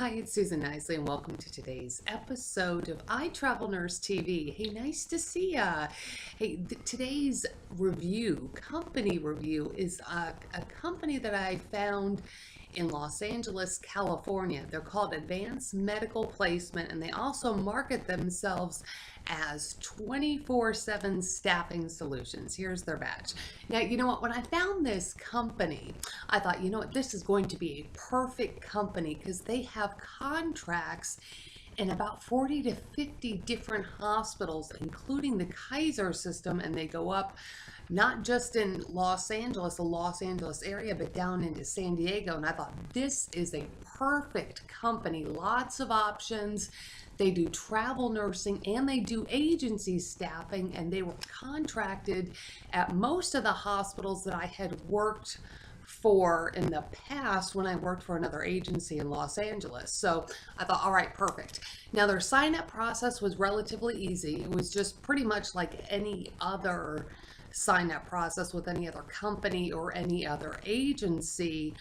Hi, it's Susan Nicely, and welcome to today's episode of I Travel Nurse TV. Hey, nice to see ya. Hey, today's company review, is a company that I found in Los Angeles, California. They're called Advanced Medical Placement, and they also market themselves as 24/7 Staffing Solutions. Here's their badge. Now, you know what? When I found this company, I thought, you know what? This is going to be a perfect company because they have contracts in about 40 to 50 different hospitals, including the Kaiser system, and they go up not just in Los Angeles, the Los Angeles area, but down into San Diego. And I thought, this is a perfect company. Lots of options. They do travel nursing and they do agency staffing, and they were contracted at most of the hospitals that I had worked for in the past when I worked for another agency in Los Angeles. So I thought, all right, perfect. Now their sign up process was relatively easy. It was just pretty much like any other sign up process with any other company or any other agency.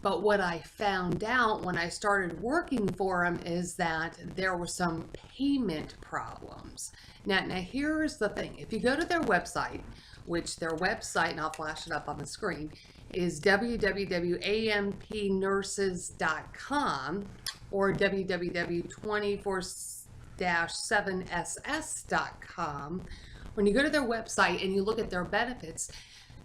But what I found out when I started working for them is that there were some payment problems. Now here's the thing. If you go to their website, which their website, and I'll flash it up on the screen, is www.ampnurses.com or www.24-7ss.com. When you go to their website and you look at their benefits,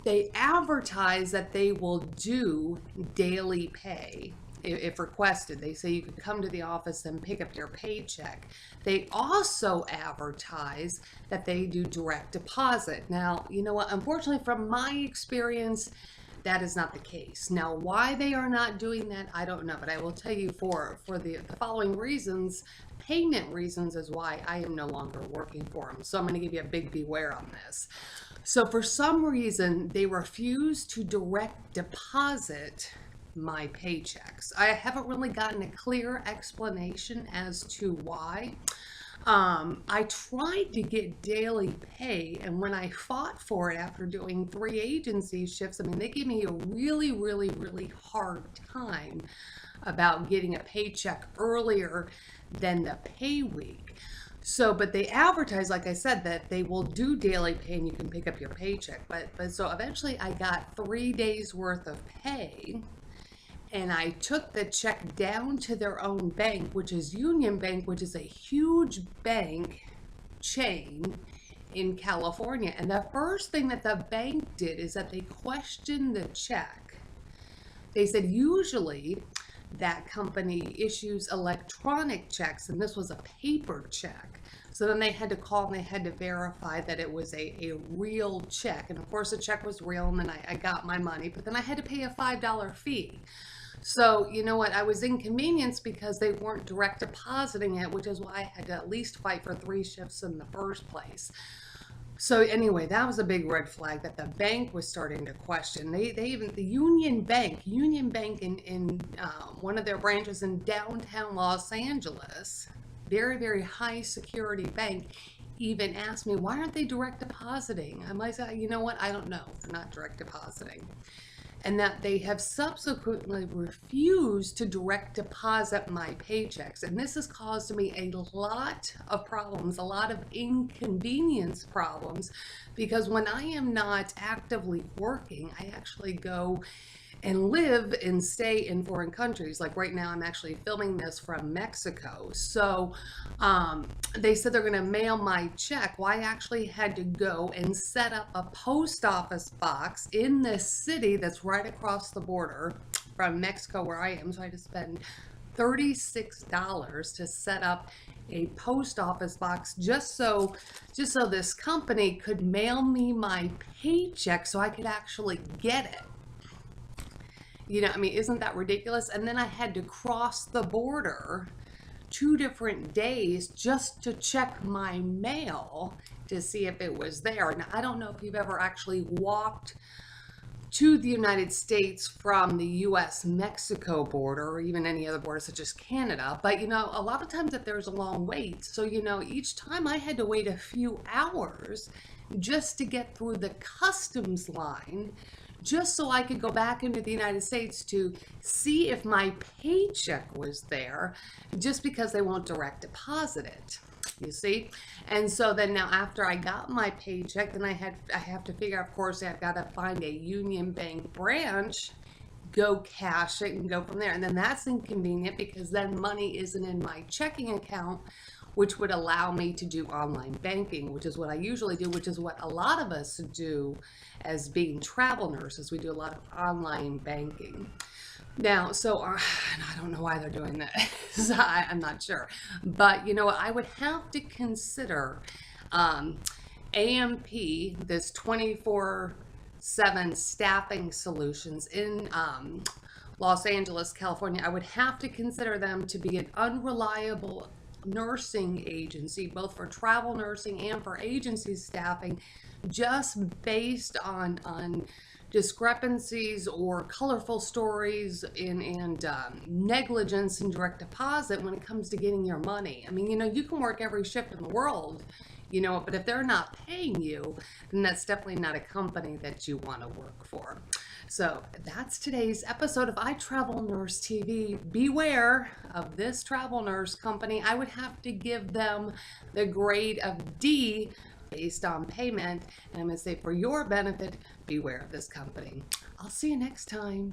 they advertise that they will do daily pay if requested. They say you could come to the office and pick up your paycheck. They also advertise that they do direct deposit. Now, you know what? Unfortunately, from my experience, that is not the case. Now, why they are not doing that, I don't know, but I will tell you for the following reasons, payment reasons, is why I am no longer working for them. So I'm going to give you a big beware on this. So for some reason, they refuse to direct deposit my paychecks. I haven't really gotten a clear explanation as to why. I tried to get daily pay, and when I fought for it after doing 3 agency shifts, I mean, they gave me a really hard time about getting a paycheck earlier than the pay week. So, but they advertise, like I said, that they will do daily pay and you can pick up your paycheck. But so eventually I got 3 days worth of pay, and I took the check down to their own bank, which is Union Bank, which is a huge bank chain in California. And the first thing that the bank did is that they questioned the check. They said usually that company issues electronic checks, and this was a paper check. So then they had to call and they had to verify that it was a real check. And of course the check was real, and then I got my money, but then I had to pay a $5 fee. So, you know what, I was inconvenienced because they weren't direct depositing it, which is why I had to at least fight for 3 shifts in the first place. So anyway, that was a big red flag that the bank was starting to question. They even, the Union Bank in one of their branches in downtown Los Angeles, very high security bank, even asked me, why aren't they direct depositing? I might say, you know what, I don't know. They're not direct depositing. And that they have subsequently refused to direct deposit my paychecks. And this has caused me a lot of problems, a lot of inconvenience problems, because when I am not actively working, I actually go and live and stay in foreign countries. Like right now, I'm actually filming this from Mexico. So they said they're gonna mail my check. Well, I actually had to go and set up a post office box in this city that's right across the border from Mexico where I am. So I had to spend $36 to set up a post office box just so this company could mail me my paycheck so I could actually get it. You know, I mean, isn't that ridiculous? And then I had to cross the border 2 different days just to check my mail to see if it was there. Now, I don't know if you've ever actually walked to the United States from the US-Mexico border, or even any other border such as Canada, but you know, a lot of times that there's a long wait. So, you know, each time I had to wait a few hours just to get through the customs line just so I could go back into the United States to see if my paycheck was there, just because they won't direct deposit it. You see? And so then now after I got my paycheck, then I have to figure, of course, I've got to find a Union Bank branch, go cash it and go from there. And then that's inconvenient because then money isn't in my checking account, which would allow me to do online banking, which is what I usually do, which is what a lot of us do as being travel nurses. We do a lot of online banking. Now, so I don't know why they're doing that. I'm not sure. But you know what? I would have to consider AMP, this 24/7 staffing solutions in Los Angeles, California. I would have to consider them to be an unreliable nursing agency, both for travel nursing and for agency staffing, just based on discrepancies or colorful stories and negligence in direct deposit when it comes to getting your money. I mean, you know, you can work every shift in the world, you know, but if they're not paying you, then that's definitely not a company that you want to work for. So that's today's episode of I Travel Nurse TV. Beware of this travel nurse company. I would have to give them the grade of D based on payment. And I'm going to say, for your benefit, beware of this company. I'll see you next time.